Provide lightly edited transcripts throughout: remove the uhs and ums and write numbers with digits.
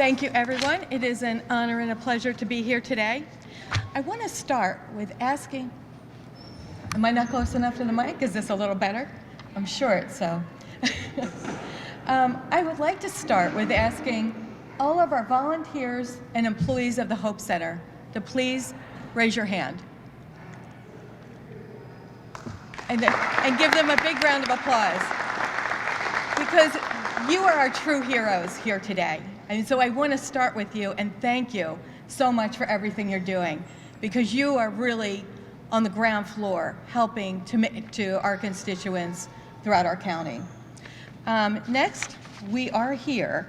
Thank you, everyone. It is an honor and a pleasure to be here today. I want to start with asking, am I not close enough to the mic? Is this a little better? I'm short, so. I would like to start with asking all of our volunteers and employees of the Hope Center to please raise your hand. And give them a big round of applause, because you are our true heroes here today. And so I want to start with you and thank you so much for everything you're doing, because you are really on the ground floor helping to our constituents throughout our county. Next, we are here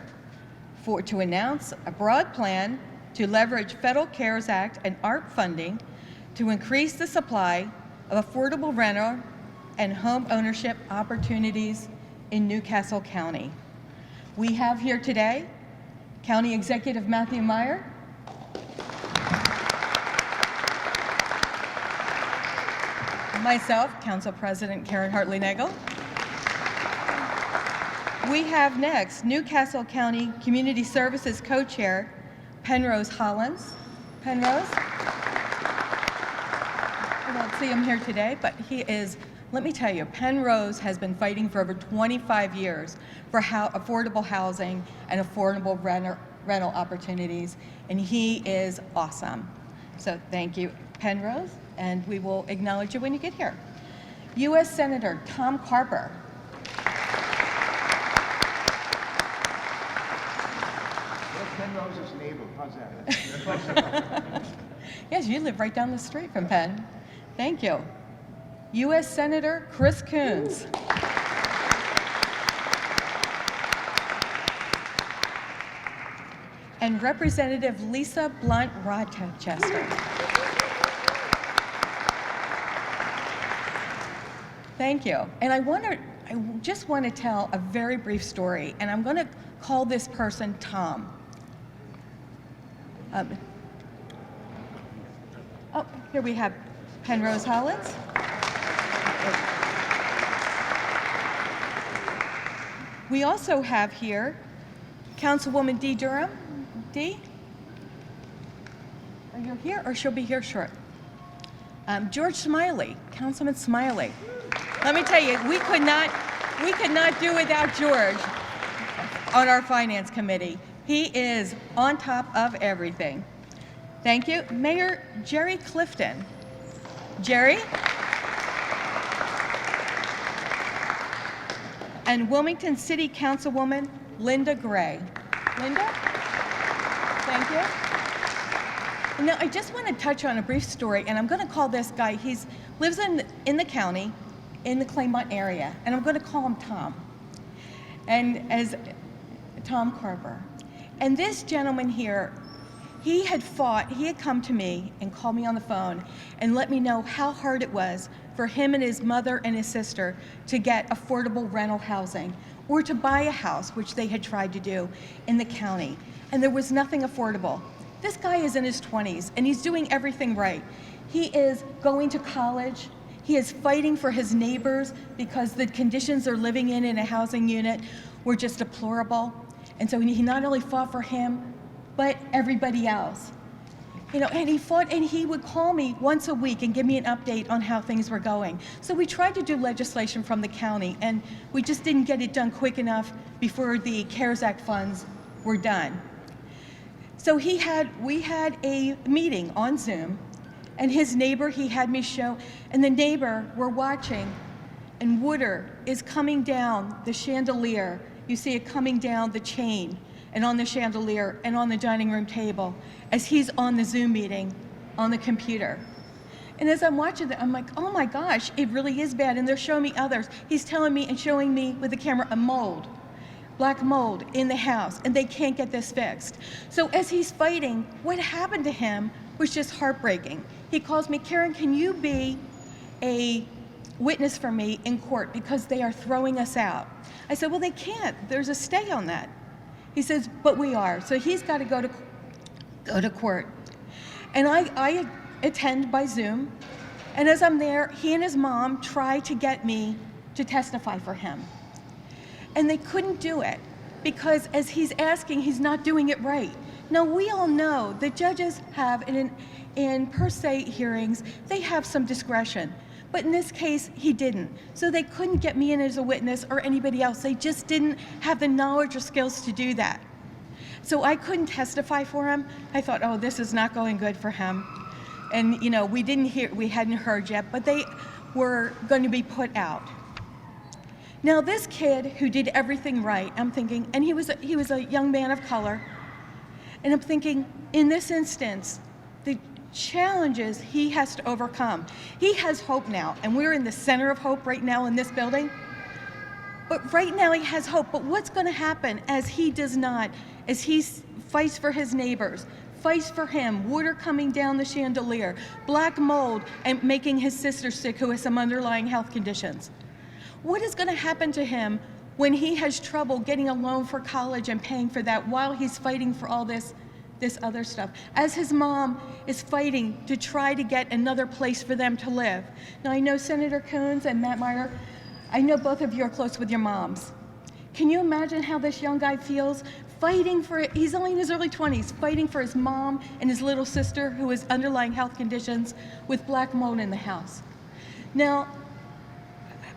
to announce a broad plan to leverage Federal CARES Act and ARP funding to increase the supply of affordable rental and home ownership opportunities in Newcastle County. We have here today County Executive Matthew Meyer, myself, Council President Karen Hartley-Nagle. We have next Newcastle County Community Services Co-Chair Penrose Hollins. Penrose? I don't see him here today, but he is, let me tell you, Penrose has been fighting for over 25 years for affordable housing and affordable rental opportunities, and he is awesome. So thank you, Penrose, and we will acknowledge you when you get here. U.S. Senator Tom Carper. Penrose's neighbor, how's that? Yes, you live right down the street from Penn. Thank you. U.S. Senator Chris Coons. And Representative Lisa Blunt Rochester. Thank you. And I just want to tell a very brief story, and I'm going to call this person Tom. Here we have Penrose Hollins. We also have here Councilwoman Dee Durham. Dee? Are you here, or she'll be here short? George Smiley, Councilman Smiley. Let me tell you, we could not do without George on our Finance Committee. He is on top of everything. Thank you. Mayor Jerry Clifton. Jerry? And Wilmington City Councilwoman Linda Gray. Linda? Thank you. Now, I just want to touch on a brief story, and I'm going to call this guy, he lives in the county, in the Claymont area, and I'm going to call him Tom. And as Tom Carper. And this gentleman here, he had come to me and called me on the phone and let me know how hard it was for him and his mother and his sister to get affordable rental housing or to buy a house, which they had tried to do in the county. And there was nothing affordable. This guy is in his 20s and he's doing everything right. He is going to college. He is fighting for his neighbors because the conditions they're living in a housing unit were just deplorable. And so he not only fought for him, but everybody else. And he fought, and he would call me once a week and give me an update on how things were going. So we tried to do legislation from the county, and we just didn't get it done quick enough before the CARES Act funds were done. So we had a meeting on Zoom, and his neighbor, he had me show, and the neighbor, we're watching, and water is coming down the chandelier. You see it coming down the chain, and on the chandelier, and on the dining room table, as he's on the Zoom meeting on the computer. And as I'm watching that, I'm like, oh my gosh, it really is bad. And they're showing me others. He's telling me and showing me with the camera a mold, black mold in the house, and they can't get this fixed. So as he's fighting, what happened to him was just heartbreaking. He calls me, Karen, can you be a witness for me in court because they are throwing us out? I said, well, they can't. There's a stay on that. He says, but we are. So he's got to go to court. And I attend by Zoom. And as I'm there, he and his mom try to get me to testify for him. And they couldn't do it because as he's asking, he's not doing it right. Now, we all know that judges have, in per se hearings, they have some discretion. But in this case, he didn't. So they couldn't get me in as a witness or anybody else. They just didn't have the knowledge or skills to do that. So I couldn't testify for him. I thought, oh, this is not going good for him. And, you know, we hadn't heard yet, but they were going to be put out. Now, this kid who did everything right, I'm thinking, and he was a young man of color, and I'm thinking, in this instance, the challenges he has to overcome. He has hope now, and we're in the center of hope right now in this building. But right now he has hope. But what's going to happen as he does not, as he fights for his neighbors, fights for him, water coming down the chandelier, black mold, and making his sister sick who has some underlying health conditions? What is going to happen to him when he has trouble getting a loan for college and paying for that while he's fighting for all this other stuff, as his mom is fighting to try to get another place for them to live? Now, I know Senator Coons and Matt Meyer, I know both of you are close with your moms. Can you imagine how this young guy feels fighting for, he's only in his early 20s, fighting for his mom and his little sister who has underlying health conditions with black mold in the house? Now,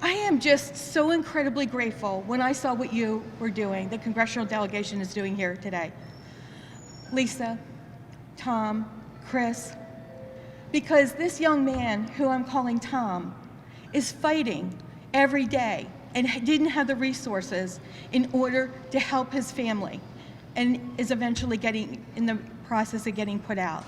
I am just so incredibly grateful when I saw what you were doing, the congressional delegation is doing here today. Lisa, Tom, Chris, because this young man, who I'm calling Tom, is fighting every day and didn't have the resources in order to help his family and is eventually getting in the process of getting put out.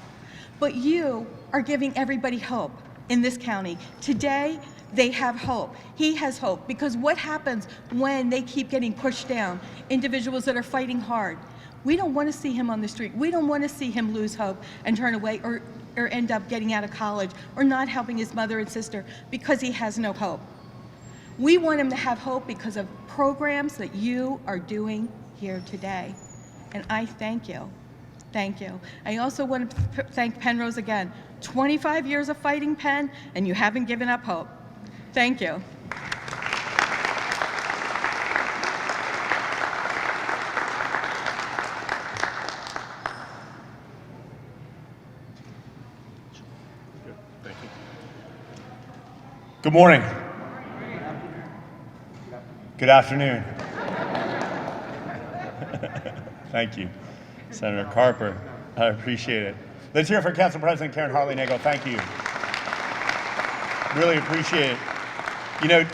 But you are giving everybody hope in this county. Today, they have hope. He has hope, because what happens when they keep getting pushed down? Individuals that are fighting hard. We don't want to see him on the street. We don't want to see him lose hope and turn away or end up getting out of college or not helping his mother and sister because he has no hope. We want him to have hope because of programs that you are doing here today. And I thank you. Thank you. I also want to thank Penrose again. 25 years of fighting, Penn, and you haven't given up hope. Thank you. Good morning. Good afternoon. Thank you, Senator Carper. I appreciate it. Let's hear it for Council President Karen Hartley-Nagle. Thank you. Really appreciate it. You know,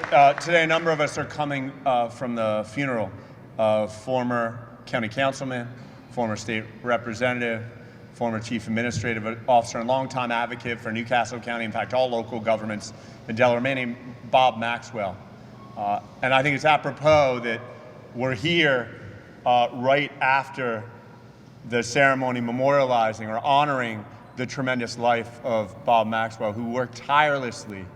today a number of us are coming from the funeral of former county councilman, former state representative, former chief administrative officer and longtime advocate for Newcastle County, in fact, all local governments in Delaware, a man named Bob Maxwell. And I think it's apropos that we're here right after the ceremony memorializing or honoring the tremendous life of Bob Maxwell, who worked tirelessly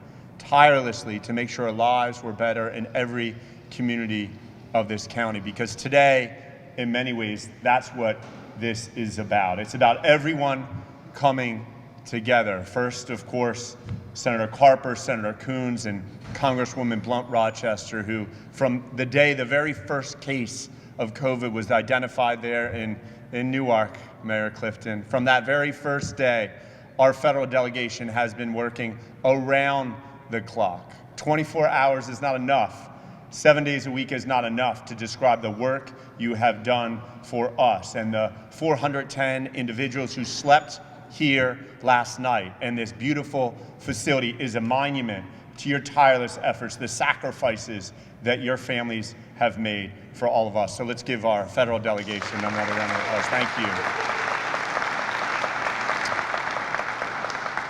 to make sure our lives were better in every community of this county. Because today, in many ways, that's what this is about. It's about everyone coming together. First, of course, Senator Carper, Senator Coons, and Congresswoman Blunt Rochester, who from the day the very first case of COVID was identified there in Newark, Mayor Clifton, from that very first day, our federal delegation has been working around the clock. 24 hours is not enough. 7 days a week is not enough to describe the work you have done for us and the 410 individuals who slept here last night. And this beautiful facility is a monument to your tireless efforts, the sacrifices that your families have made for all of us. So let's give our federal delegation another round of applause. Thank you.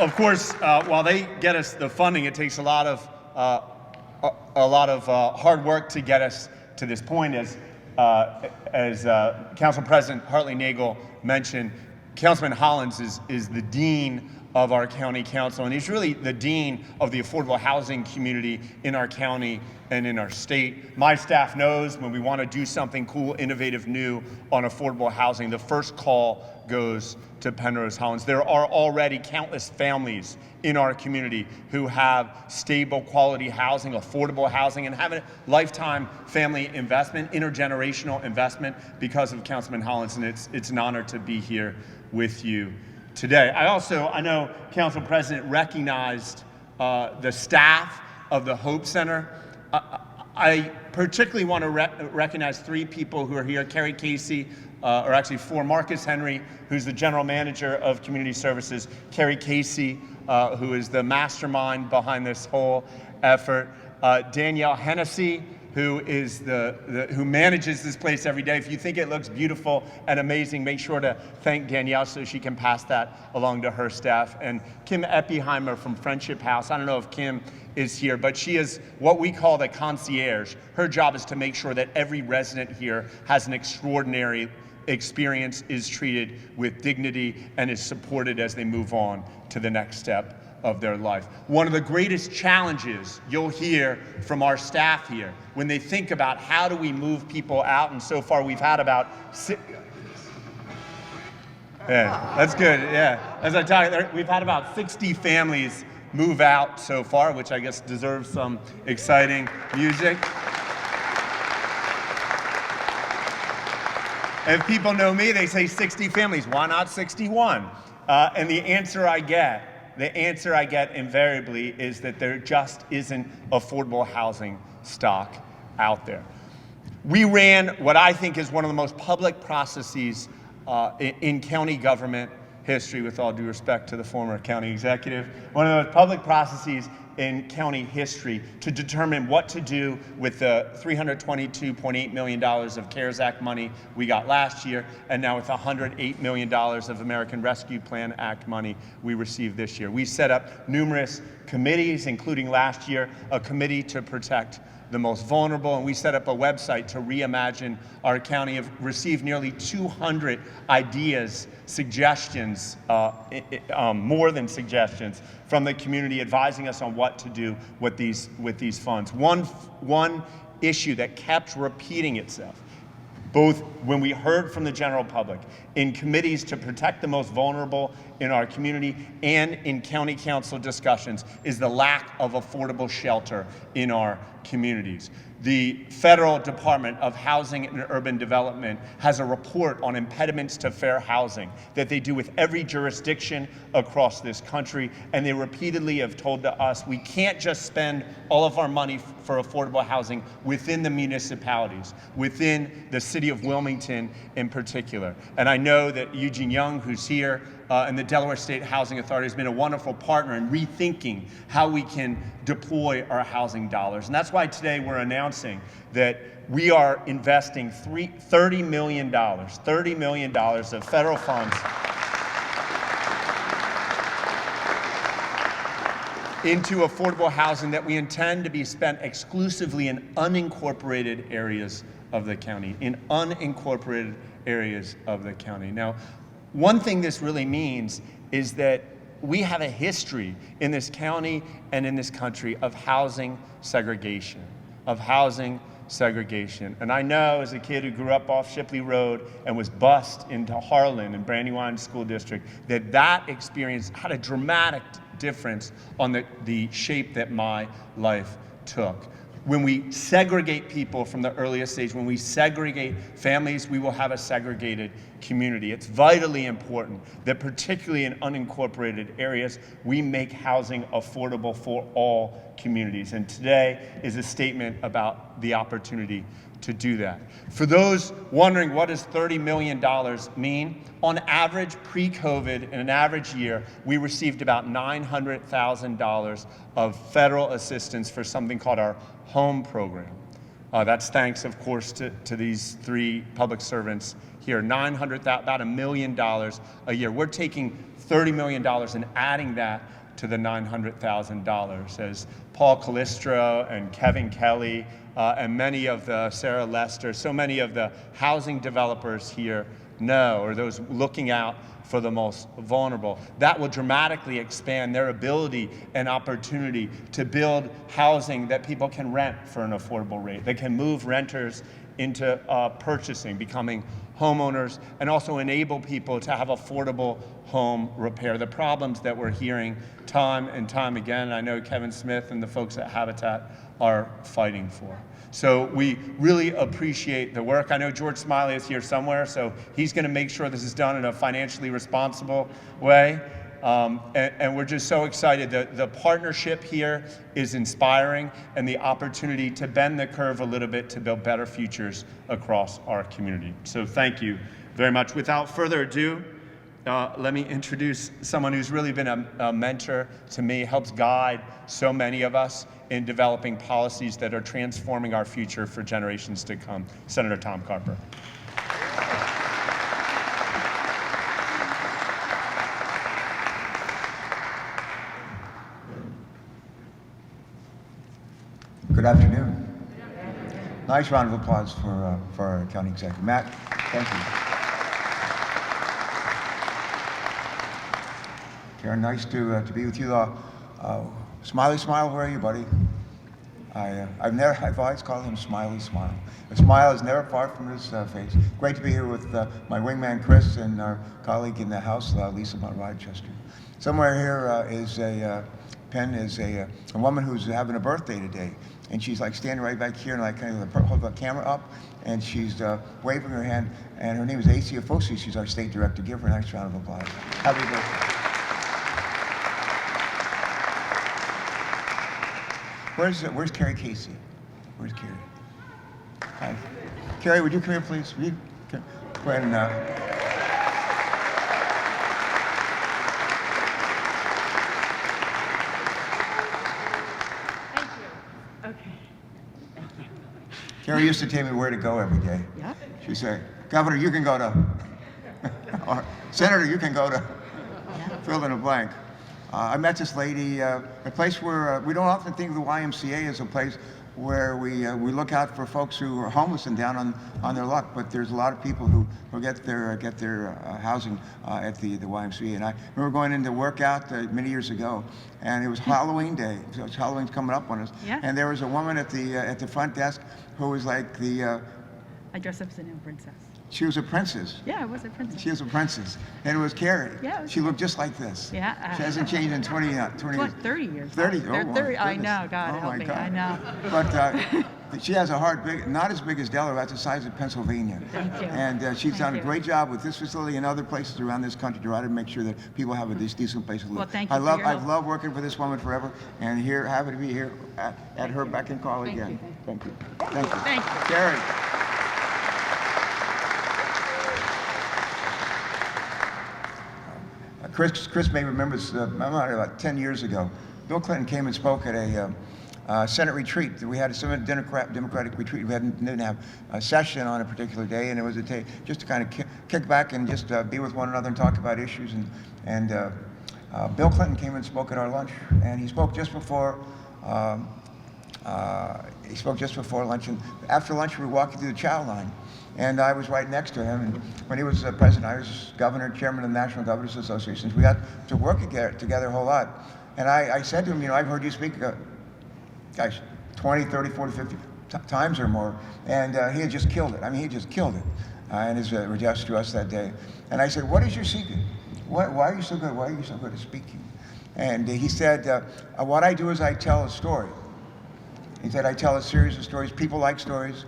Of course, while they get us the funding, it takes a lot of hard work to get us to this point. As Council President Hartley-Nagle mentioned, Councilman Hollins is the dean of our county council, and he's really the dean of the affordable housing community in our county and in our state. My staff knows when we want to do something cool, innovative, new on affordable housing, the first call goes to Penrose Hollins. There are already countless families in our community who have stable, quality housing, affordable housing, and have a lifetime family investment, intergenerational investment because of Councilman Hollins, and it's an honor to be here with you today. I know Council President recognized the staff of the Hope Center. I particularly want to recognize three people who are here. Carrie Casey, or actually four. Marcus Henry, who's the General Manager of Community Services. Carrie Casey, who is the mastermind behind this whole effort. Danielle Hennessy, who is who manages this place every day. If you think it looks beautiful and amazing, make sure to thank Danielle so she can pass that along to her staff. And Kim Eppiheimer from Friendship House. I don't know if Kim is here, but she is what we call the concierge. Her job is to make sure that every resident here has an extraordinary experience, is treated with dignity, and is supported as they move on to the next step of their life. One of the greatest challenges you'll hear from our staff here when they think about how do we move people out, and so far we've had about yeah, that's good, yeah. As I tell you, we've had about 60 families move out so far, which I guess deserves some exciting music. If people know me, they say 60 families. Why not 61? And the answer I get invariably is that there just isn't affordable housing stock out there. We ran what I think is one of the most public processes in county government history, with all due respect to the former county executive, one of the most public processes in county history to determine what to do with the $322.8 million of CARES Act money we got last year, and now with $108 million of American Rescue Plan Act money we received this year. We set up numerous committees, including last year, a committee to protect the most vulnerable, and we set up a website to reimagine our county. Have received nearly 200 ideas, suggestions, more than suggestions, from the community advising us on what to do with these funds. One issue that kept repeating itself, both when we heard from the general public, in committees to protect the most vulnerable in our community, and in county council discussions, is the lack of affordable shelter in our communities. The Federal Department of Housing and Urban Development has a report on impediments to fair housing that they do with every jurisdiction across this country, and they repeatedly have told us we can't just spend all of our money for affordable housing within the municipalities, within the city of Wilmington in particular. And I know that Eugene Young, who's here, and the Delaware State Housing Authority has been a wonderful partner in rethinking how we can deploy our housing dollars. And that's why today we're announcing that we are investing $30 million of federal funds into affordable housing that we intend to be spent exclusively in unincorporated areas of the county, Now, one thing this really means is that we have a history in this county and in this country of housing segregation. And I know, as a kid who grew up off Shipley Road and was bused into Harlan and Brandywine School District, that experience had a dramatic difference on the shape that my life took. When we segregate people from the earliest stage, when we segregate families, we will have a segregated community. It's vitally important that, particularly in unincorporated areas, we make housing affordable for all communities. And today is a statement about the opportunity to do that. For those wondering, what does $30 million mean? On average, pre-COVID, in an average year, we received about $900,000 of federal assistance for something called our home program. That's thanks, of course, to these three public servants here. About $1 million a year. We're taking $30 million and adding that to the $900,000, as Paul Calistro and Kevin Kelly and many of the Sarah Lester, so many of the housing developers here know, or those looking out for the most vulnerable. That will dramatically expand their ability and opportunity to build housing that people can rent for an affordable rate. They can move renters into purchasing, becoming homeowners, and also enable people to have affordable home repair. The problems that we're hearing time and time again, I know Kevin Smith and the folks at Habitat are fighting for. So we really appreciate the work. I know George Smiley is here somewhere, so he's going to make sure this is done in a financially responsible way. And we're just so excited. The partnership here is inspiring, and the opportunity to bend the curve a little bit to build better futures across our community. So thank you very much. Without further ado, let me introduce someone who's really been a mentor to me, helps guide so many of us in developing policies that are transforming our future for generations to come, Senator Tom Carper. Good afternoon. Nice round of applause for our county executive. Matt, thank you. Karen, nice to be with you. Smiley Smile, where are you, buddy? I've always called him Smiley Smile. A smile is never far from his face. Great to be here with my wingman Chris and our colleague in the House, Lisa from Rochester. Somewhere here is a woman who's having a birthday today, and she's like standing right back here and like kind of hold the camera up, and she's waving her hand, and her name is A.C. Afosi. She's our state director. Give her a nice round of applause. Happy birthday. Where's Carrie Casey? Where's Carrie? Hi. Carrie, would you come here, please? Go ahead and Thank you. Okay. Thank you. Carrie used to tell me where to go every day. Yeah. She'd say, Governor, you can go to, or Senator, you can go to, fill in a blank. I met this lady, a place where we don't often think of the YMCA as a place where we look out for folks who are homeless and down on their luck, but there's a lot of people who get their housing at the YMCA. And I remember going in to work out many years ago, and it was Halloween day. So Halloween's coming up on us. Yeah. And there was a woman at the front desk who was like I dressed up as a new princess. she was a princess. Yeah, I was a princess. She was a princess, and it was Carrie. Yeah, it was she looked just like this. Yeah. She hasn't changed in 20 years. 30 years. 30. They're Oh, 30. my I goodness. know. God Oh, help my me. God. I know. But she has a heart big, not as big as Delaware, about the size of Pennsylvania. Thank you. And she's done a you. great job with this facility and other places around this country to try to make sure that people have a decent place to live. Well, thank you for your I've help. loved working for this woman forever, and happy to be here at her beck and call Thank again. you. Thank you. Thank you. Thank you. Carrie. Chris may remember this, about 10 years ago. Bill Clinton came and spoke at a Senate retreat. We had a Senate Democratic retreat. We didn't have a session on a particular day, and it was just to kind of kick back and just be with one another and talk about issues. And Bill Clinton came and spoke at our lunch, and he spoke just before lunch. And after lunch, we were walking through the chow line. And I was right next to him. And when he was president, I was governor, chairman of the National Governors Association. We got to work together a whole lot. And I said to him, I've heard you speak, 20, 30, 40, 50 times or more. And he had just killed it. I mean, he just killed it in his address to us that day. And I said, what is your secret? Why are you so good? Why are you so good at speaking? And he said, what I do is I tell a story. He said, I tell a series of stories. People like stories.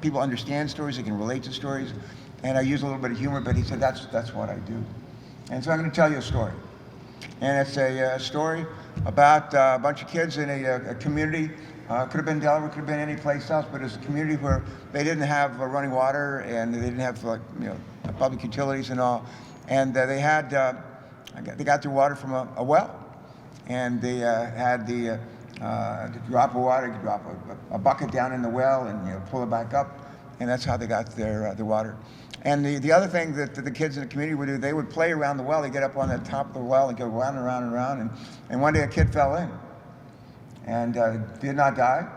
People understand stories, they can relate to stories, and I use a little bit of humor, but he said, that's what I do. And so I'm going to tell you a story. And it's a story about a bunch of kids in a community, could have been Delaware, could have been any place else, but it's a community where they didn't have running water, and they didn't have public utilities and all. And they got their water from a well, and they had the to drop of water, drop a bucket down in the well and pull it back up, and that's how they got their water. And the other thing that the kids in the community would do, they would play around the well. They'd get up on the top of the well and go round and round and round. And one day a kid fell in and did not die,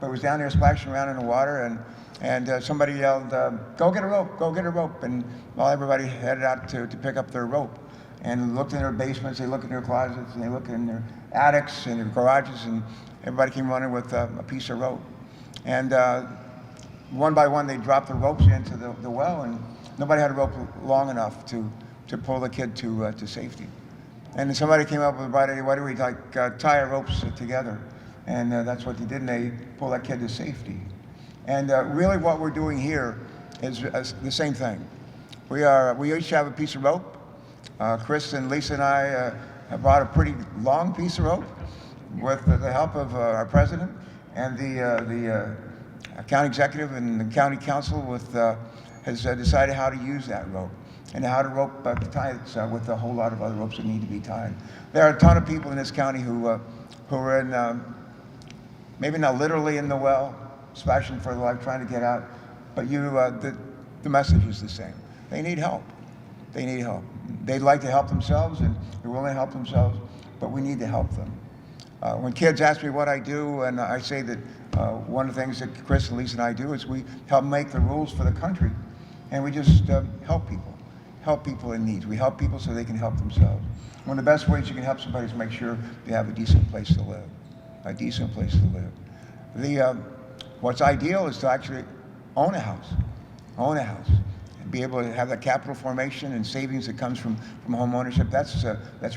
but it was down there splashing around in the water, and somebody yelled, "Go get a rope! Go get a rope!" And well, everybody headed out to pick up their rope, and looked in their basements, they looked in their closets, and they looked in their attics and their garages, and everybody came running with a piece of rope. And one by one, they dropped the ropes into the well, and nobody had a rope long enough to pull the kid to safety. And then somebody came up with a bright idea, why do we tie our ropes together? And that's what they did, and they pulled that kid to safety. And really what we're doing here is the same thing. We each have a piece of rope. Chris and Lisa and I have brought a pretty long piece of rope with the help of our president and the county executive and the county council has decided how to use that rope and how to rope the ties with a whole lot of other ropes that need to be tied. There are a ton of people in this county who are in, maybe not literally in the well, splashing for their life, trying to get out, but the message is the same. They need help. They need help. They'd like to help themselves, and they're willing to help themselves, but we need to help them. When kids ask me what I do, and I say that one of the things that Chris and Lisa and I do is we help make the rules for the country, and we just help people in need. We help people so they can help themselves. One of the best ways you can help somebody is make sure they have a decent place to live, a decent place to live. What's ideal is to actually own a house, and be able to have that capital formation and savings that comes from home ownership. That's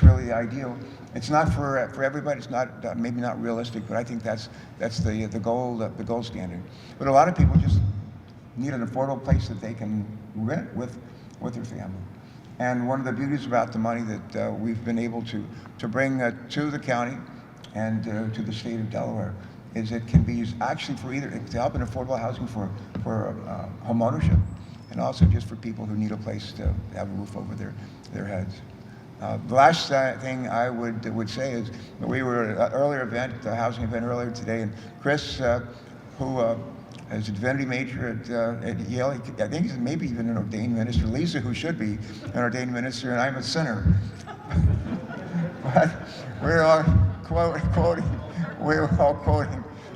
really the ideal. It's not for everybody. It's not maybe not realistic, but I think that's the gold standard. But a lot of people just need an affordable place that they can rent with their family. And one of the beauties about the money that we've been able to bring to the county and to the state of Delaware is it can be used actually for either to help in affordable housing for home ownership, and also just for people who need a place to have a roof over their heads. The last thing I would say is that we were at an earlier event, a housing event earlier today, and Chris, who is a divinity major at Yale, I think he's maybe even an ordained minister. Lisa, who should be an ordained minister, and I'm a sinner. But we're all quoting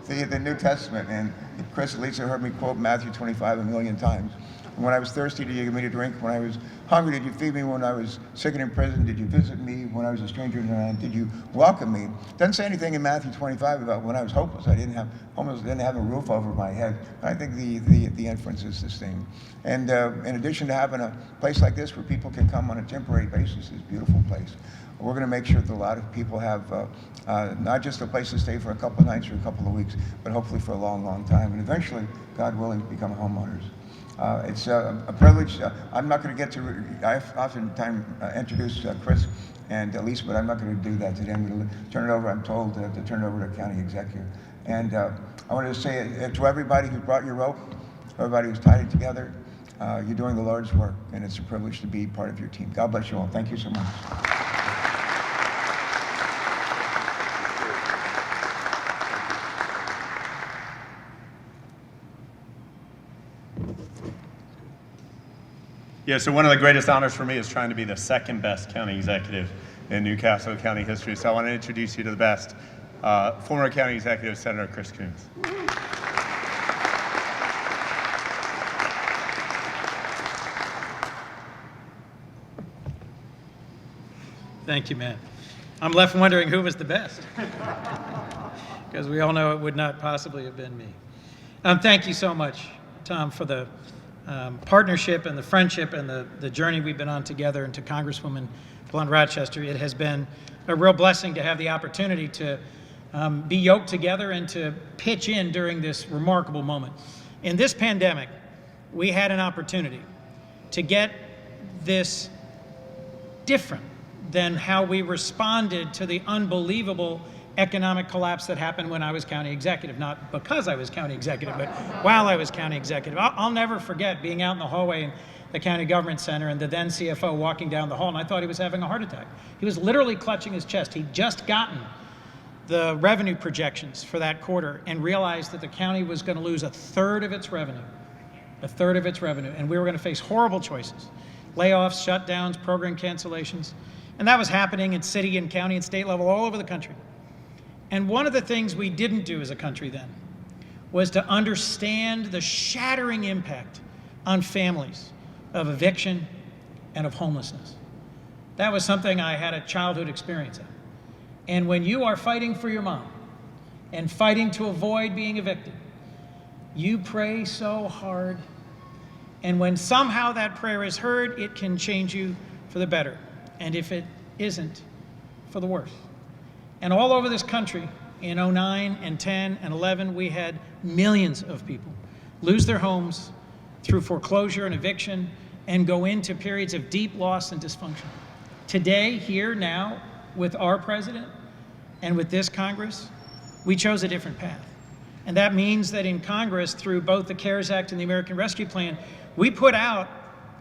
the New Testament, and Chris and Lisa heard me quote Matthew 25 a million times. When I was thirsty, did you give me to drink? When I was hungry, did you feed me? When I was sick and in prison, did you visit me? When I was a stranger in the land, did you welcome me? Doesn't say anything in Matthew 25 about when I was hopeless. Didn't have a roof over my head. I think the inference is the same. And in addition to having a place like this where people can come on a temporary basis, it's a beautiful place. We're going to make sure that a lot of people have not just a place to stay for a couple of nights or a couple of weeks, but hopefully for a long, long time, and eventually, God willing, become homeowners. It's a privilege. I'm not going to get to, I oftentimes introduce Chris and Lisa, but I'm not going to do that today. I'm going to turn it over, I'm told, to turn it over to the county executive. And I wanted to say to everybody who brought your rope, everybody who's tied it together, you're doing the Lord's work, and it's a privilege to be part of your team. God bless you all. Thank you so much. Yeah, so one of the greatest honors for me is trying to be the second best county executive in Newcastle County history. So I want to introduce you to the best, former county executive, Senator Chris Coons. Thank you, man. I'm left wondering who was the best, because we all know it would not possibly have been me. Thank you so much, Tom, for the partnership and the friendship and the journey we've been on together, and to Congresswoman Blunt Rochester. It has been a real blessing to have the opportunity to be yoked together and to pitch in during this remarkable moment. In this pandemic, we had an opportunity to get this different than how we responded to the unbelievable economic collapse that happened when I was county executive. Not because I was county executive, but while I was county executive. I'll never forget being out in the hallway in the county government center and the then CFO walking down the hall, and I thought he was having a heart attack. He was literally clutching his chest. He'd just gotten the revenue projections for that quarter and realized that the county was going to lose a third of its revenue, and we were going to face horrible choices: layoffs, shutdowns, program cancellations. And that was happening at city and county and state level all over the country. And one of the things we didn't do as a country then was to understand the shattering impact on families of eviction and of homelessness. That was something I had a childhood experience of. And when you are fighting for your mom and fighting to avoid being evicted, you pray so hard. And when somehow that prayer is heard, it can change you for the better. And if it isn't, for the worse. And all over this country, in 09 and 10 and 11, we had millions of people lose their homes through foreclosure and eviction and go into periods of deep loss and dysfunction. Today, here, now, with our president and with this Congress, we chose a different path. And that means that in Congress, through both the CARES Act and the American Rescue Plan, we put out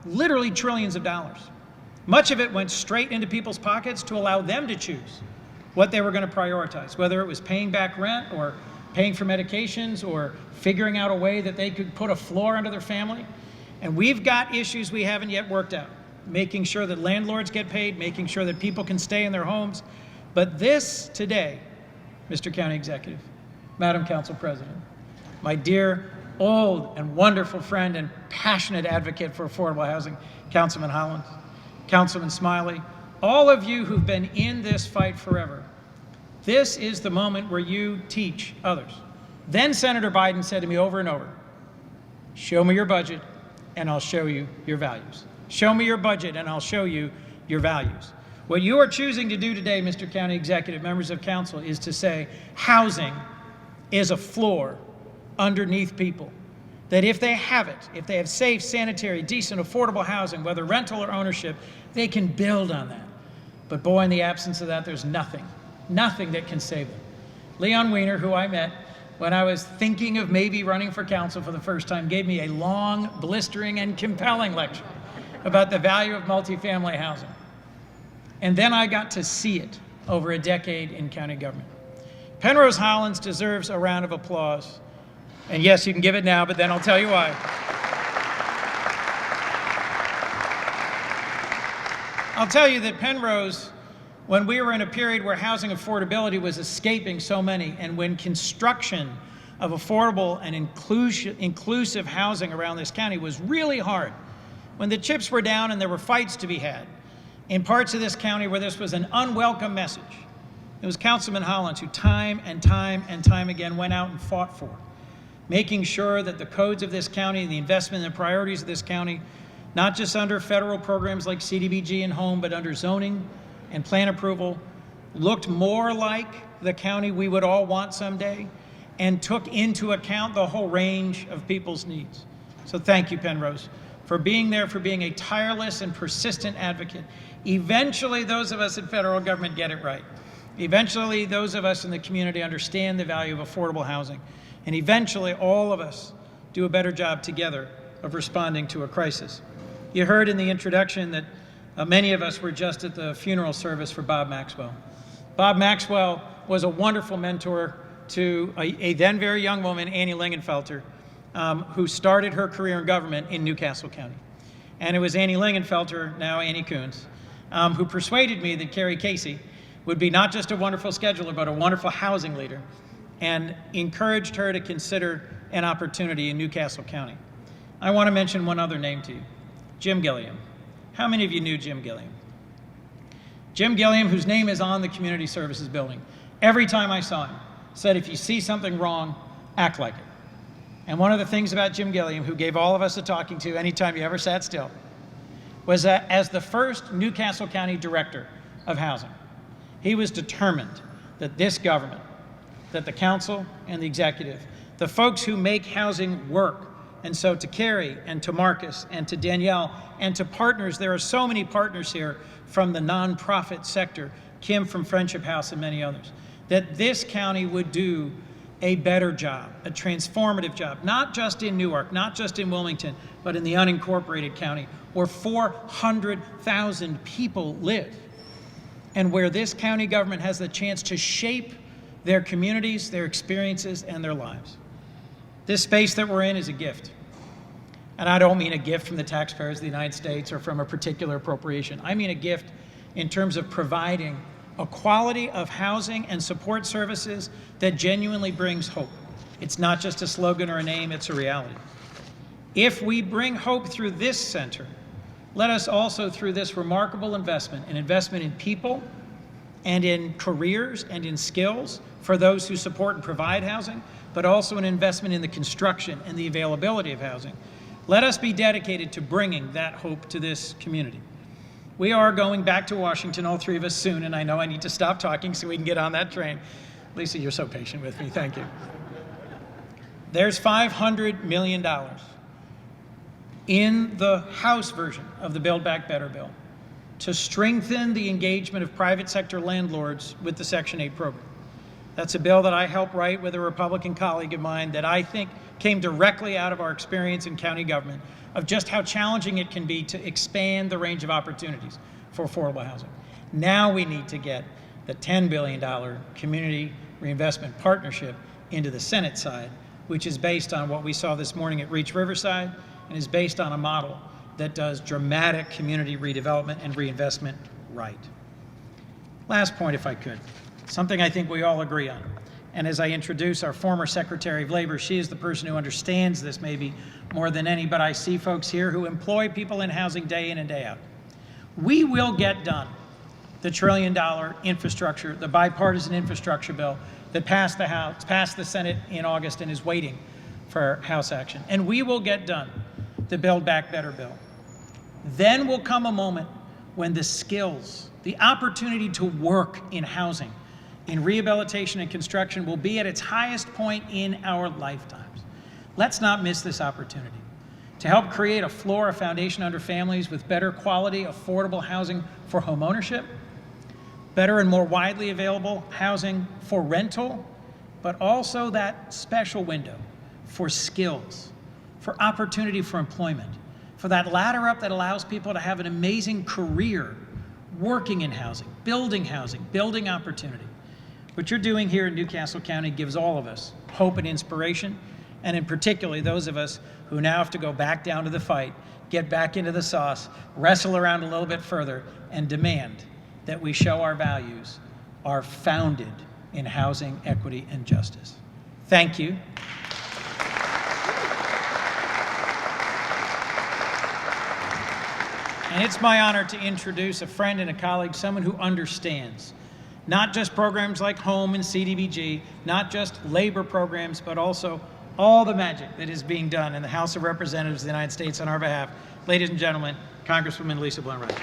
literally trillions of dollars. Much of it went straight into people's pockets to allow them to choose what they were going to prioritize, whether it was paying back rent or paying for medications or figuring out a way that they could put a floor under their family. And we've got issues we haven't yet worked out, making sure that landlords get paid, making sure that people can stay in their homes. But this today, Mr. County Executive, Madam Council President, my dear, old, and wonderful friend and passionate advocate for affordable housing, Councilman Hollins, Councilman Smiley, all of you who've been in this fight forever, this is the moment where you teach others. Then Senator Biden said to me over and over, show me your budget and I'll show you your values. Show me your budget and I'll show you your values. What you are choosing to do today, Mr. County Executive, members of council, is to say housing is a floor underneath people. That if they have it, if they have safe, sanitary, decent, affordable housing, whether rental or ownership, they can build on that. But boy, in the absence of that, there's nothing that can save them. Leon Weiner, who I met when I was thinking of maybe running for council for the first time, gave me a long, blistering, and compelling lecture about the value of multifamily housing. And then I got to see it over a decade in county government. Penrose Hollins deserves a round of applause. And yes, you can give it now, but then I'll tell you why. I'll tell you that Penrose, when we were in a period where housing affordability was escaping so many, and when construction of affordable and inclusive housing around this county was really hard, when the chips were down and there were fights to be had in parts of this county where this was an unwelcome message, it was Councilman Hollins who time and time again went out and fought for, making sure that the codes of this county and the investment and the priorities of this county, not just under federal programs like CDBG and home, but under zoning and plan approval, looked more like the county we would all want someday and took into account the whole range of people's needs. So thank you, Penrose, for being there, for being a tireless and persistent advocate. Eventually, those of us in federal government get it right. Eventually, those of us in the community understand the value of affordable housing. And eventually, all of us do a better job together of responding to a crisis. You heard in the introduction that many of us were just at the funeral service for Bob Maxwell. Bob Maxwell was a wonderful mentor to a then very young woman, Annie Lingenfelter, who started her career in government in Newcastle County. And it was Annie Lingenfelter, now Annie Coons, who persuaded me that Carrie Casey would be not just a wonderful scheduler, but a wonderful housing leader, and encouraged her to consider an opportunity in Newcastle County. I want to mention one other name to you, Jim Gilliam. How many of you knew Jim Gilliam? Jim Gilliam, whose name is on the Community Services building, every time I saw him, said, if you see something wrong, act like it. And one of the things about Jim Gilliam, who gave all of us a talking to anytime you ever sat still, was that as the first Newcastle County Director of Housing, he was determined that this government, that the council and the executive, the folks who make housing work, and so to Carrie and to Marcus and to Danielle and to partners, there are so many partners here from the nonprofit sector, Kim from Friendship House and many others, that this county would do a better job, a transformative job, not just in Newark, not just in Wilmington, but in the unincorporated county where 400,000 people live, and where this county government has the chance to shape their communities, their experiences, and their lives. This space that we're in is a gift. And I don't mean a gift from the taxpayers of the United States or from a particular appropriation. I mean a gift in terms of providing a quality of housing and support services that genuinely brings hope. It's not just a slogan or a name, it's a reality. If we bring hope through this center, let us also, through this remarkable investment, an investment in people and in careers and in skills for those who support and provide housing, but also an investment in the construction and the availability of housing. Let us be dedicated to bringing that hope to this community. We are going back to Washington, all three of us, soon, and I know I need to stop talking so we can get on that train. Lisa, you're so patient with me. Thank you. There's $500 million in the House version of the Build Back Better bill to strengthen the engagement of private sector landlords with the Section 8 program. That's a bill that I helped write with a Republican colleague of mine that I think came directly out of our experience in county government of just how challenging it can be to expand the range of opportunities for affordable housing. Now we need to get the $10 billion Community Reinvestment Partnership into the Senate side, which is based on what we saw this morning at Reach Riverside and is based on a model that does dramatic community redevelopment and reinvestment right. Last point, if I could, something I think we all agree on. And as I introduce our former Secretary of Labor, she is the person who understands this maybe more than any, but I see folks here who employ people in housing day in and day out. We will get done the $1 trillion infrastructure, the bipartisan infrastructure bill that passed the House, passed the Senate in August and is waiting for House action. And we will get done the Build Back Better bill. Then will come a moment when the skills, the opportunity to work in housing, in rehabilitation and construction will be at its highest point in our lifetimes. Let's not miss this opportunity to help create a floor, a foundation under families with better quality, affordable housing for homeownership, better and more widely available housing for rental, but also that special window for skills, for opportunity for employment, for that ladder up that allows people to have an amazing career working in housing, building opportunity. What you're doing here in Newcastle County gives all of us hope and inspiration, and in particular those of us who now have to go back down to the fight, get back into the sauce, wrestle around a little bit further, and demand that we show our values are founded in housing, equity, and justice. Thank you. And it's my honor to introduce a friend and a colleague, someone who understands not just programs like home and CDBG, not just labor programs, but also all the magic that is being done in the House of Representatives of the United States on our behalf. Ladies and gentlemen, Congresswoman Lisa Blunt-Rochester.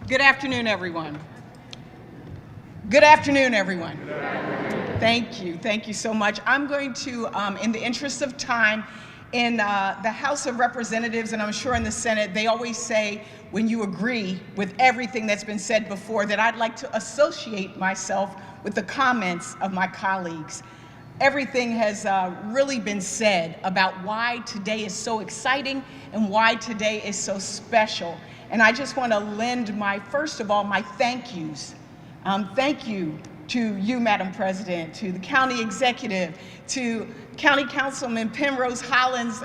Good afternoon, everyone. Good afternoon, everyone. Thank you so much. I'm going to, in the interest of time, in the House of Representatives, and I'm sure in the Senate, they always say when you agree with everything that's been said before that I'd like to associate myself with the comments of my colleagues. Everything has really been said about why today is so exciting and why today is so special. And I just want to lend first of all, my thank yous. Thank you to you, Madam President, to the county executive, to County Councilman Penrose, Hollins,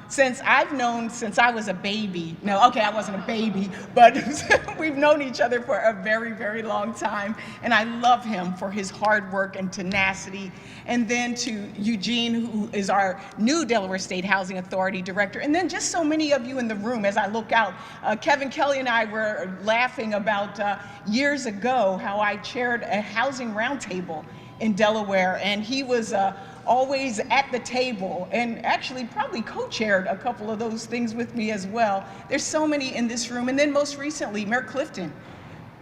since I was a baby. No, okay, I wasn't a baby, but we've known each other for a very, very long time, and I love him for his hard work and tenacity. And then to Eugene, who is our new Delaware State Housing Authority Director, and then just so many of you in the room as I look out. Kevin Kelly and I were laughing about years ago how I chaired a housing roundtable in Delaware, and he was always at the table and actually probably co-chaired a couple of those things with me as well. There's so many in this room. And then most recently, Mayor Clifton,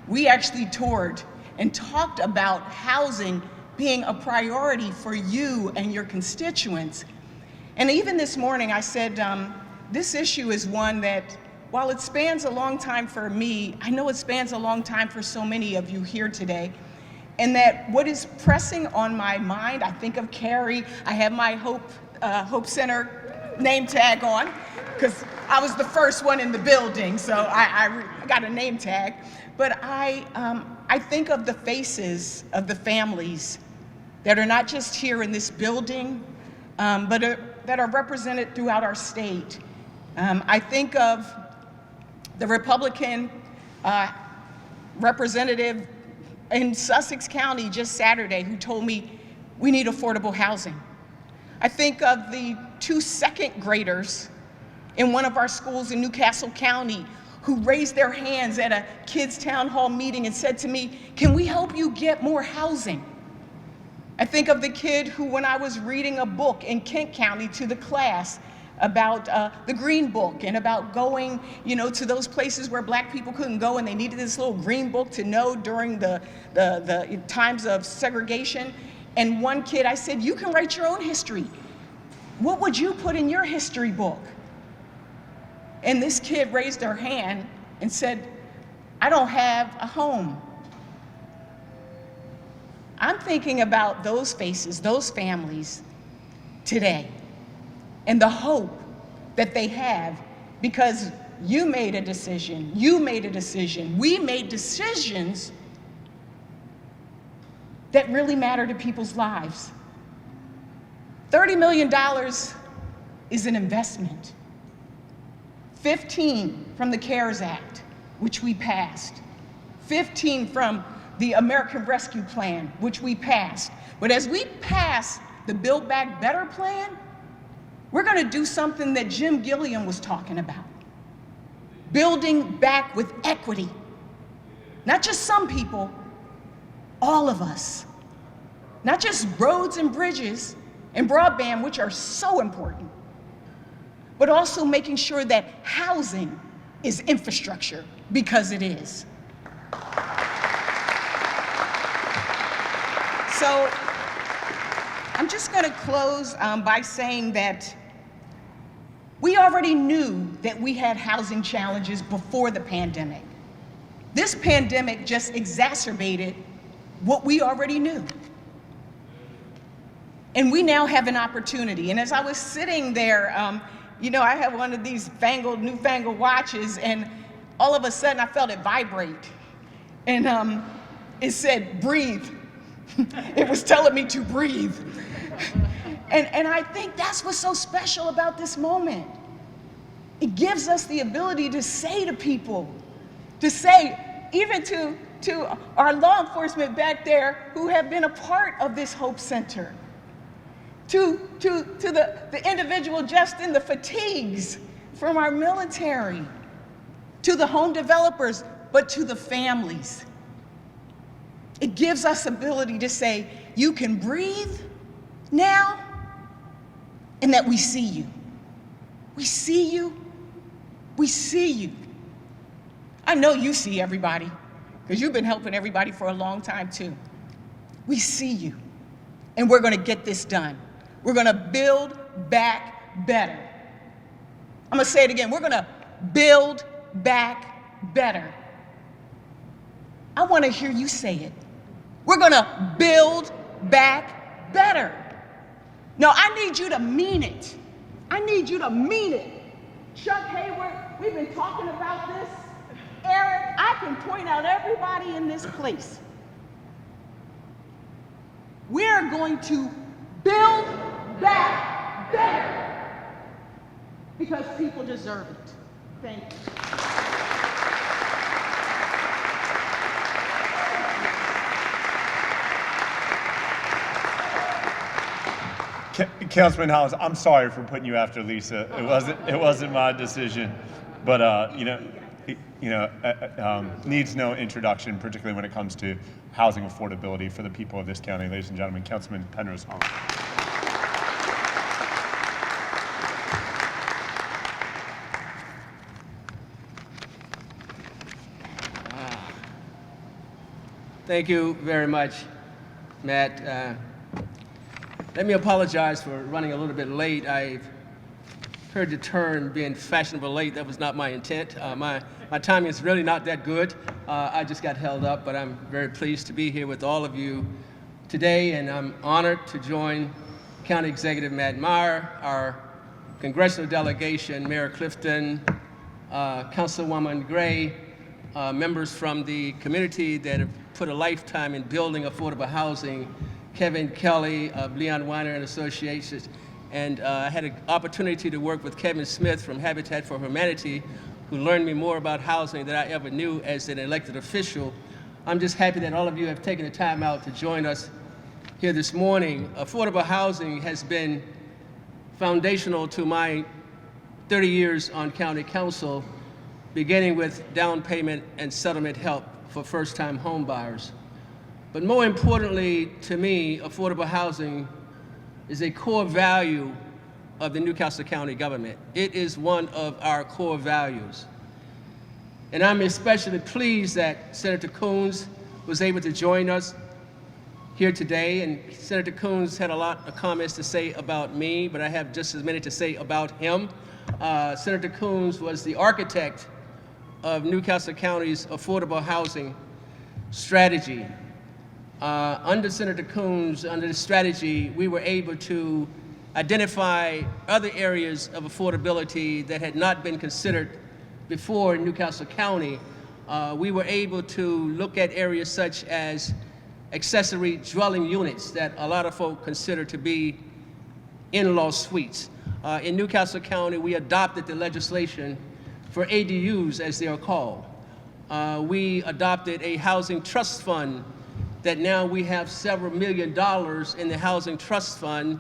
we actually toured and talked about housing being a priority for you and your constituents. And even this morning I said, this issue is one that, while it spans a long time for me, I know it spans a long time for so many of you here today. And that what is pressing on my mind, I think of Carrie, I have my Hope Center name tag on, because I was the first one in the building, so I got a name tag. But I think of the faces of the families that are not just here in this building, but that are represented throughout our state. I think of the Republican representative in Sussex County just Saturday who told me we need affordable housing. I think of the 2 second graders in one of our schools in Newcastle County who raised their hands at a kids' town hall meeting and said to me, "Can we help you get more housing?" I think of the kid who, when I was reading a book in Kent County to the class about the Green Book and about going, to those places where Black people couldn't go, and they needed this little green book to know during the times of segregation. And one kid, I said, "You can write your own history. What would you put in your history book?" And this kid raised her hand and said, "I don't have a home." I'm thinking about those faces, those families today, and the hope that they have because you made a decision, we made decisions that really matter to people's lives. $30 million is an investment. 15 from the CARES Act, which we passed. 15 from the American Rescue Plan, which we passed. But as we pass the Build Back Better plan, we're going to do something that Jim Gilliam was talking about. Building back with equity. Not just some people, all of us. Not just roads and bridges and broadband, which are so important, but also making sure that housing is infrastructure, because it is. So I'm just going to close by saying that we already knew that we had housing challenges before the pandemic. This pandemic just exacerbated what we already knew. And we now have an opportunity. And as I was sitting there, I have one of these newfangled watches, and all of a sudden I felt it vibrate. And it said, "Breathe." It was telling me to breathe. And I think that's what's so special about this moment. It gives us the ability to say to people, even to our law enforcement back there who have been a part of this Hope Center, to the individual just in the fatigues from our military, to the home developers, but to the families. It gives us ability to say, you can breathe now, and that we see you. We see you. We see you. I know you see everybody, because you've been helping everybody for a long time too. We see you, and we're going to get this done. We're going to build back better. I'm going to say it again. We're going to build back better. I want to hear you say it. We're going to build back better. No, I need you to mean it. I need you to mean it. Chuck Hayward, we've been talking about this. Eric, I can point out everybody in this place. We're going to build back better because people deserve it. Thank you. Councilman Hollins, I'm sorry for putting you after Lisa. It wasn't my decision, but needs no introduction, particularly when it comes to housing affordability for the people of this county. Ladies and gentlemen, Councilman Penrose Hollins. Thank you very much, Matt. Let me apologize for running a little bit late. I've heard the term being fashionable late. That was not my intent. My timing is really not that good. I just got held up, but I'm very pleased to be here with all of you today, and I'm honored to join County Executive Matt Meyer, our congressional delegation, Mayor Clifton, Councilwoman Gray, members from the community that have put a lifetime in building affordable housing, Kevin Kelly of Leon Weiner and Associates, and I had an opportunity to work with Kevin Smith from Habitat for Humanity, who learned me more about housing than I ever knew as an elected official. I'm just happy that all of you have taken the time out to join us here this morning. Affordable housing has been foundational to my 30 years on county council, beginning with down payment and settlement help for first-time home buyers. But more importantly to me, affordable housing is a core value of the Newcastle County government. It is one of our core values. And I'm especially pleased that Senator Coons was able to join us here today. And Senator Coons had a lot of comments to say about me, but I have just as many to say about him. Senator Coons was the architect of Newcastle County's affordable housing strategy. Under Senator Coons, under the strategy, we were able to identify other areas of affordability that had not been considered before in Newcastle County. We were able to look at areas such as accessory dwelling units that a lot of folk consider to be in-law suites. In Newcastle County, we adopted the legislation for ADUs, as they are called. We adopted a housing trust fund that now we have several $1 million in the housing trust fund,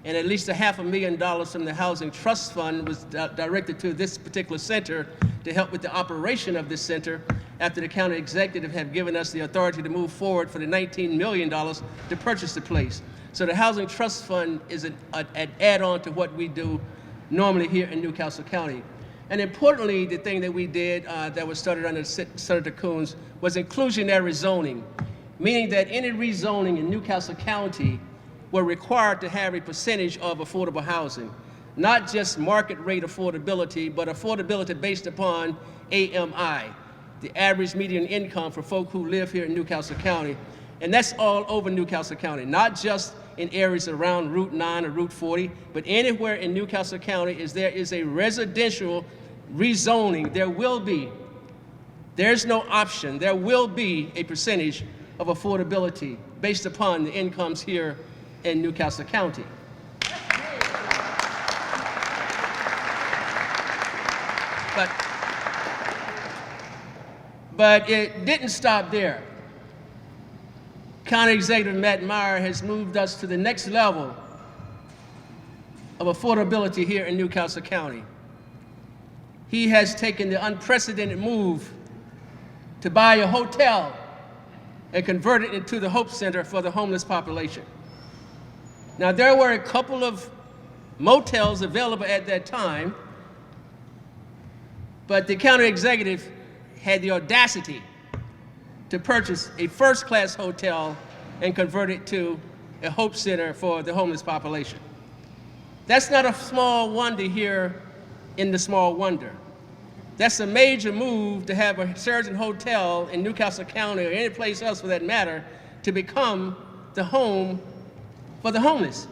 and at least $500,000 from the housing trust fund was directed to this particular center to help with the operation of this center after the county executive have given us the authority to move forward for the $19 million to purchase the place. So the housing trust fund is an add-on to what we do normally here in Newcastle County. And importantly, the thing that we did that was started under Senator Coons was inclusionary zoning, meaning that any rezoning in Newcastle County were required to have a percentage of affordable housing, not just market rate affordability, but affordability based upon AMI, the average median income for folk who live here in Newcastle County. And that's all over Newcastle County, not just in areas around Route 9 or Route 40, but anywhere in Newcastle County there is a residential rezoning. There's no option, there will be a percentage of affordability based upon the incomes here in Newcastle County. But it didn't stop there. County Executive Matt Meyer has moved us to the next level of affordability here in Newcastle County. He has taken the unprecedented move to buy a hotel and convert it into the Hope Center for the homeless population. Now, there were a couple of motels available at that time, but the county executive had the audacity to purchase a first-class hotel and convert it to a Hope Center for the homeless population. That's not a small wonder here in the small wonder. That's a major move to have a Sheraton Hotel in Newcastle County or any place else for that matter to become the home for the homeless.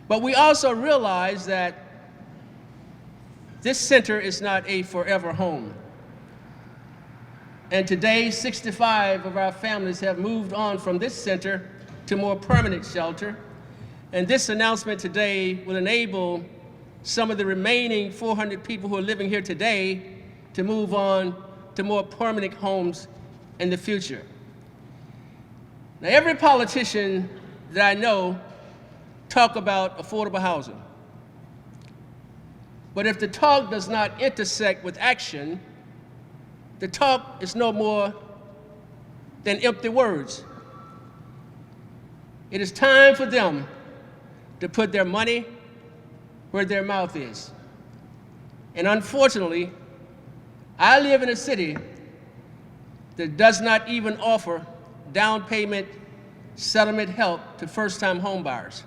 But we also realize that this center is not a forever home. And today, 65 of our families have moved on from this center to more permanent shelter. And this announcement today will enable some of the remaining 400 people who are living here today to move on to more permanent homes in the future. Now, every politician that I know talk about affordable housing. But if the talk does not intersect with action, the talk is no more than empty words. It is time for them to put their money where their mouth is. And unfortunately, I live in a city that does not even offer down payment settlement help to first-time home buyers.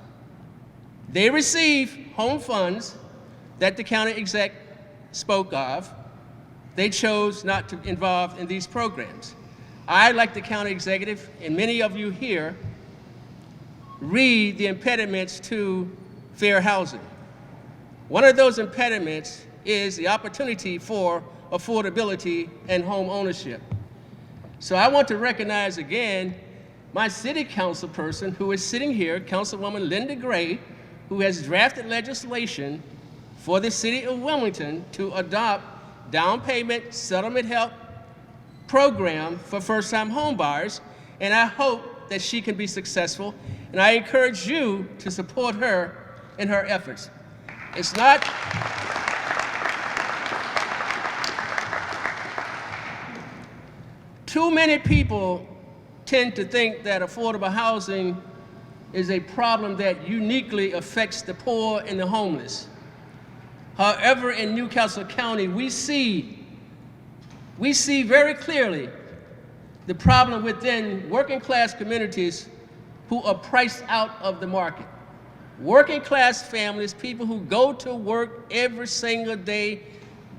They receive home funds that the county exec spoke of. They chose not to involve in these programs. I, like the county executive, and many of you here, read the impediments to fair housing. One of those impediments is the opportunity for affordability and home ownership. So I want to recognize again my city council person who is sitting here, Councilwoman Linda Gray, who has drafted legislation for the city of Wilmington to adopt down payment settlement help program for first-time home buyers, and I hope that she can be successful, and I encourage you to support her in her efforts. It's not too many people tend to think that affordable housing is a problem that uniquely affects the poor and the homeless. However, in Newcastle County, we see very clearly the problem within working class communities who are priced out of the market. Working class families, people who go to work every single day,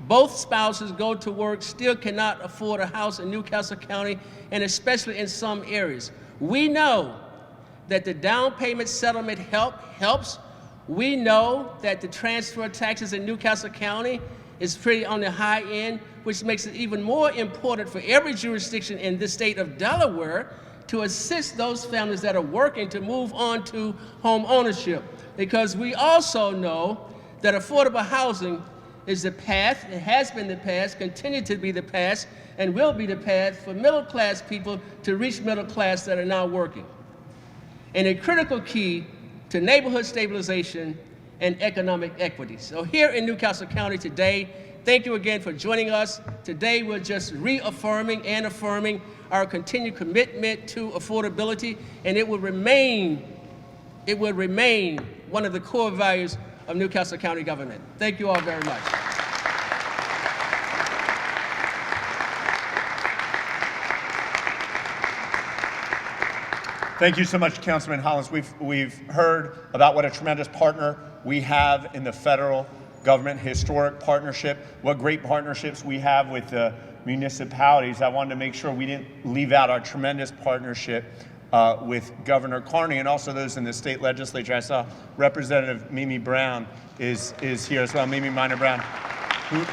both spouses go to work, still cannot afford a house in Newcastle County, and especially in some areas. We know that the down payment settlement helps. We know that the transfer taxes in Newcastle County is pretty on the high end, which makes it even more important for every jurisdiction in the state of Delaware to assist those families that are working to move on to home ownership. Because we also know that affordable housing is the path, it has been the path, continue to be the path, and will be the path for middle class people to reach middle class that are now working. And a critical key to neighborhood stabilization and economic equity. So here in Newcastle County today, thank you again for joining us. Today we're just reaffirming and affirming our continued commitment to affordability, and it will remain one of the core values of Newcastle County government. Thank you all very much. Thank you so much, Councilman Hollins. We've heard about what a tremendous partner we have in the federal government, historic partnership, what great partnerships we have with the municipalities. I wanted to make sure we didn't leave out our tremendous partnership with Governor Carney and also those in the state legislature. I saw Representative Mimi Brown is here as well, Mimi Minor Brown, who,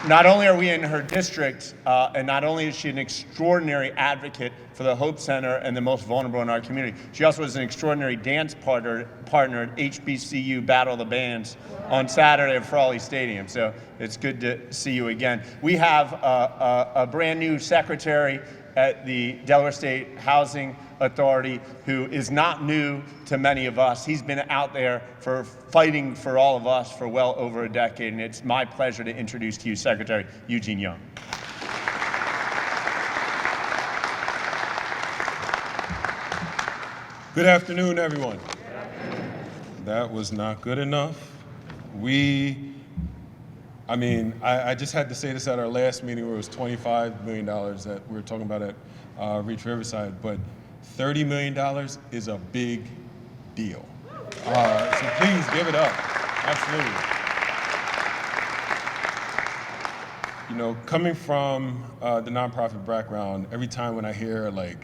not only are we in her district, and not only is she an extraordinary advocate for the Hope Center and the most vulnerable in our community, she also is an extraordinary dance partner at HBCU Battle of the Bands on Saturday at Frawley Stadium. So it's good to see you again. We have a brand new secretary at the Delaware State Housing Authority who is not new to many of us. He's been out there for fighting for all of us for well over a decade, and it's my pleasure to introduce to you Secretary Eugene Young. Good afternoon, everyone. That was not good enough. I just had to say this at our last meeting where it was $25 million that we were talking about at Reach Riverside, but $30 million is a big deal. So please give it up. Absolutely. You know, coming from the nonprofit background, every time when I hear I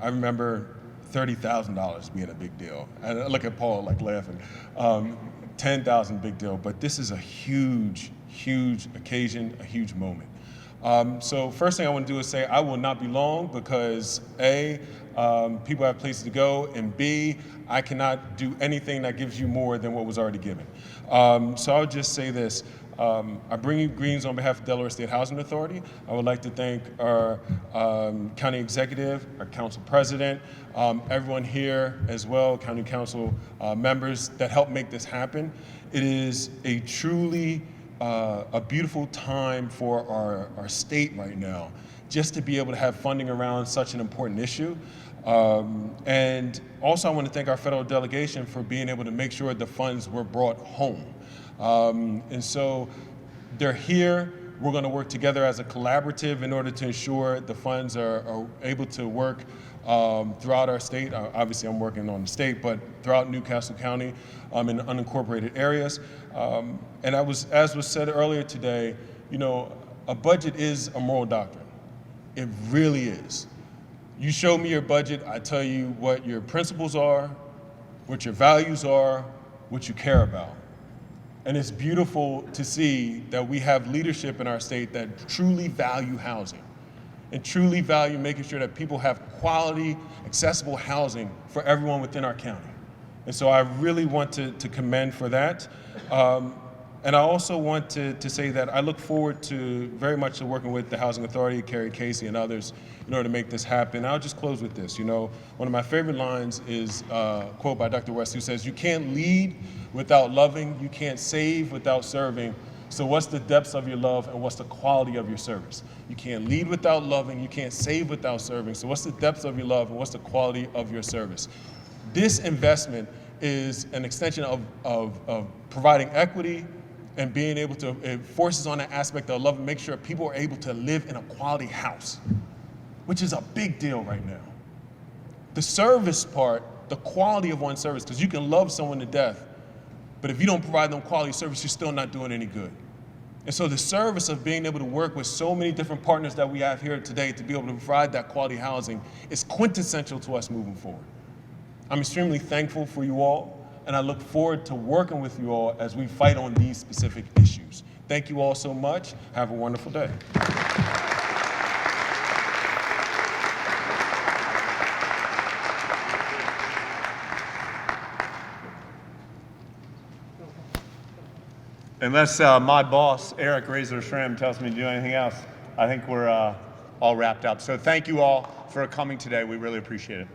remember $30,000 being a big deal. And I look at Paul laughing. 10,000 big deal, but this is a huge occasion, a huge moment. So first thing I want to do is say I will not be long because A, people have places to go, and B, I cannot do anything that gives you more than what was already given. So I'll just say this. I bring you greetings on behalf of Delaware State Housing Authority. I would like to thank our county executive, our council president, everyone here as well, county council members that helped make this happen. It is a truly a beautiful time for our state right now, just to be able to have funding around such an important issue. And also I want to thank our federal delegation for being able to make sure the funds were brought home. And so they're here. We're going to work together as a collaborative in order to ensure the funds are able to work throughout our state. Obviously, I'm working on the state, but throughout Newcastle County in unincorporated areas. And as was said earlier today, a budget is a moral doctrine. It really is. You show me your budget, I tell you what your principles are, what your values are, what you care about. And it's beautiful to see that we have leadership in our state that truly value housing and truly value making sure that people have quality, accessible housing for everyone within our county. And so I really want to commend for that. And I also want to say that I look forward to very much to working with the Housing Authority, Carrie Casey, and others in order to make this happen. I'll just close with this. You know, one of my favorite lines is a quote by Dr. West, who says, "You can't lead without loving, you can't save without serving. So what's the depths of your love and what's the quality of your service?" You can't lead without loving, you can't save without serving. So what's the depths of your love and what's the quality of your service? This investment is an extension of providing equity and being able to, it forces on that aspect of love and make sure people are able to live in a quality house, which is a big deal right now. The service part, the quality of one's service, because you can love someone to death, but if you don't provide them quality service, you're still not doing any good. And so the service of being able to work with so many different partners that we have here today to be able to provide that quality housing is quintessential to us moving forward. I'm extremely thankful for you all, and I look forward to working with you all as we fight on these specific issues. Thank you all so much. Have a wonderful day. Unless my boss, Eric Razor Shrim, tells me to do anything else, I think we're all wrapped up. So thank you all for coming today. We really appreciate it.